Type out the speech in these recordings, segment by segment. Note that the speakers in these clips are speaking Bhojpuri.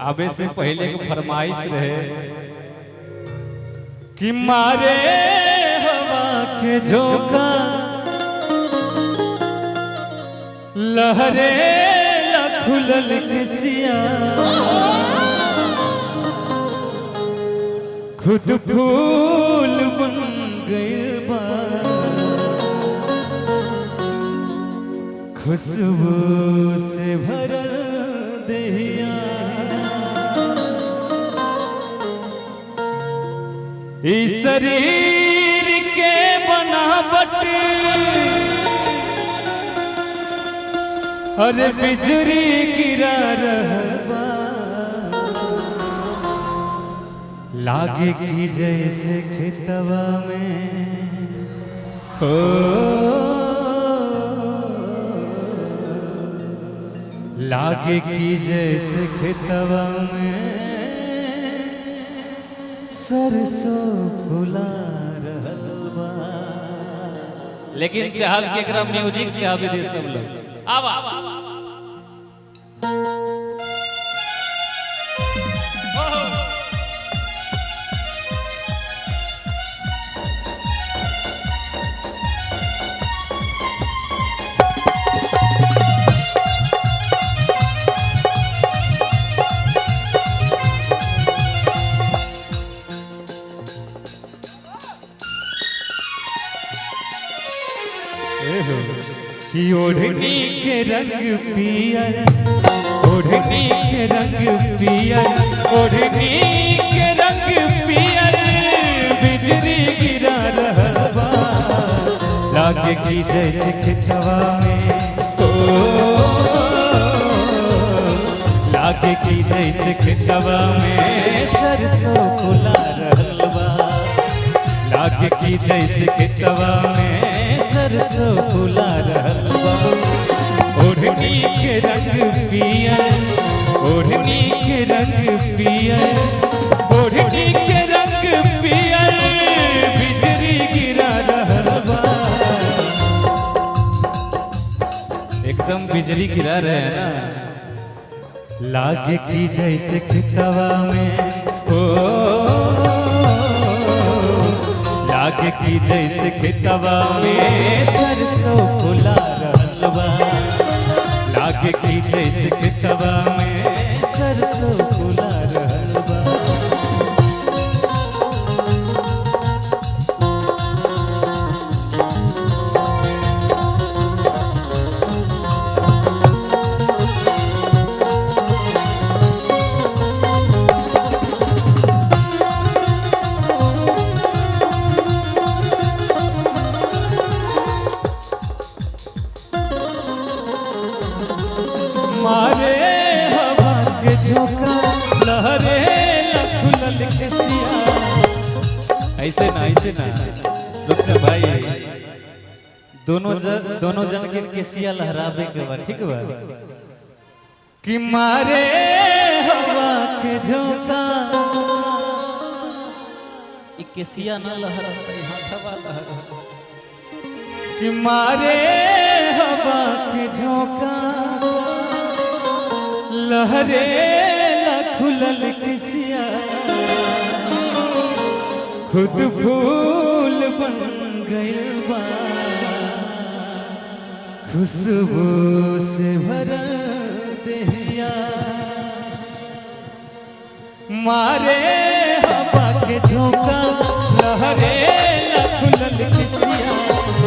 आबे से पहले के फरमाइश रहे कि मारे हवा के झोंका लहरे लखुलल किसिया खुद फूल बन गए बा खुशबू से भरल दहिया इस शरीर के बनावट अरे बिजली गिरा रहबा लागे की जैसे खेतवा में हो लागे की जैसे खेतवा में सरसों फुला रहल बा। लेकिन चाहल के एकरा म्यूजिक से आवे दे सब लोग आवा कि ओढ़नी के रंग पियर ओढ़नी के रंग पियर ओढ़नी के रंग पियर बिजली गिरा रहबा लागे की जैसे खेतवा में ओ लागे की जैसे खेतवा में सरसों फुला रहलबा लागे की जैसे खेतवा में सरसों फुला रहलबा ओढ़नी के रंग पियर ओढ़नी के रंग पियर ओढ़नी के रंग पियर बिजली गिरा रहलबा एकदम बिजली गिरा रहे हैं ना लागे की जैसे खेतवा में ओ लागे की जैसे खेतवा में सरसों फुला रहलबा लागे की जैसे खेतवा में सरसों फुला रहलबा मारे हवा के झोंका लहरे लखुलल किसिया ऐसे ना रुक जा भाई दोनों जन के केसिया लहराबे के बा ठीक बा कि मारे हवा के झोंका ई केसिया ना लहराता हाथवा लहरा कि मारे हवा के झोंका लहरे लखुलल किसिया खुद फूल बन गइल बा खुशबू से भरल दहिया मारे हवा के झोंका लहरे लखुलल किसिया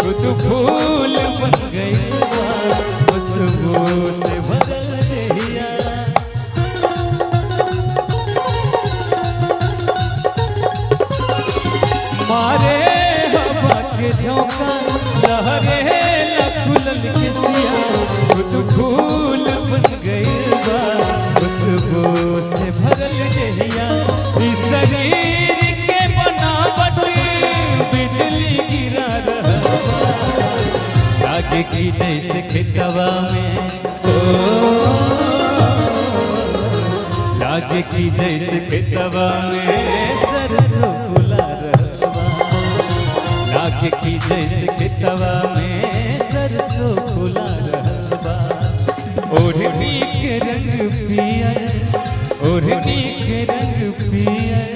खुद फूल बन गइल बा खुशबू से भरल दहिया मारे हवा के झोंका लहरे लखुलल किसिया खुद फूल बन गइल बा खुशबू से भरल दहिया इस शरीर के बनावट बिजली गिरा रहबा लागे की जैसे खेतवा में ओ लागे की जैसे खेतवा में सरसों फुला रहबा लागे की जैसे खेतवा में सरसों फुला रहबा ओढ़नी के रंग पियर ओढ़नी के रंग पियर।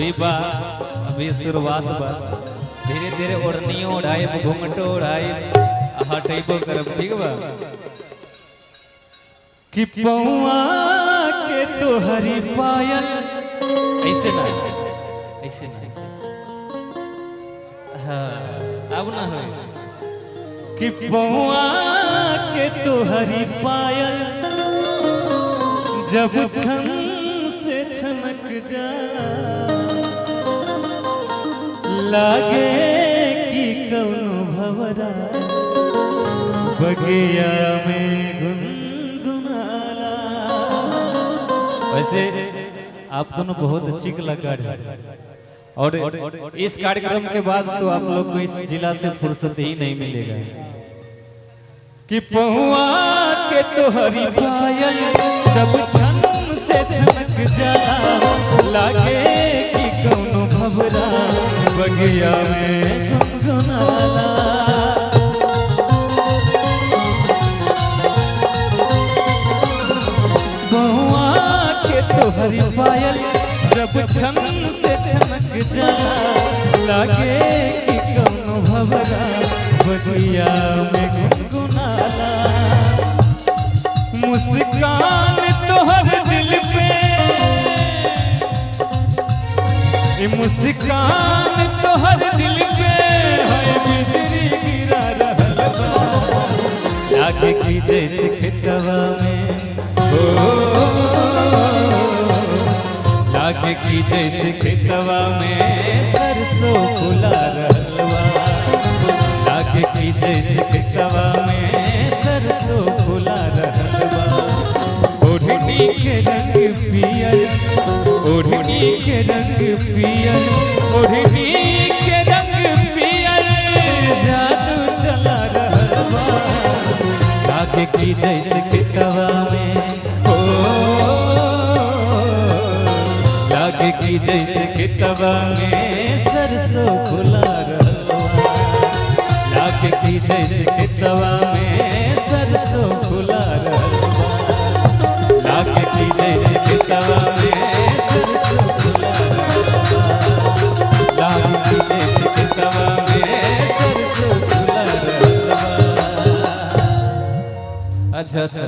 अभी शुरुआत बा, धीरे धीरे ओढ़नी ओढ़ाए घूंघटो ओढ़ाए हटेबो करब, ठीक बा। कि पौआ के तोहरी पायल, ऐसे ना ऐसे ना, हाँ अब ना हो। कि पौआ के तोहरी पायल जब छन से छनक जा, लागे कि कौनो भवरा बगिया में गुनगुनाला। वैसे आप दोनों बहुत अच्छी कलाकार हैं और इस कार्यक्रम के बाद तो आप लोग को इस जिला से फुर्सत ही नहीं मिलेगा। कि पहुआ के तोहरी पायल जब छन से छनक जाला, लागे कि कौनो भवरा बगिया में गुनगुनाला। पहुआ के तोहरी पायल जब छन से छनक जाला, लागे कि कौनो भवरा बगिया में गुनगुनाला। मुस्कान तोहर दिल पे, मुस्कान तोहर दिल पे है बिजली गिरा रहल बा, लागे कि जैसे खेतवा में हो, लागे कि जैसे खेतवा में सरसों फुला रहल बा, लागे कि जैसे खेतवा में सरसों फुला रहल बा। ओढ़नी के रंग पियर, ओढ़नी के रंग पियर, ओढ़नी के रंग पियर, जादू चला रहल बा, लागे कि जैसे खेतवा में हो, लागे कि जैसे खेतवा में सरसों फुला रहल बा, लागे कि जैसे खेतवा में सरसों फुला रहल बा, लागे कि जैसे खेतवा में सरसों फुला रहल बा, लागे कि जैसे खेतवा में सरसों फुला रहल बा। अच्छा अच्छा।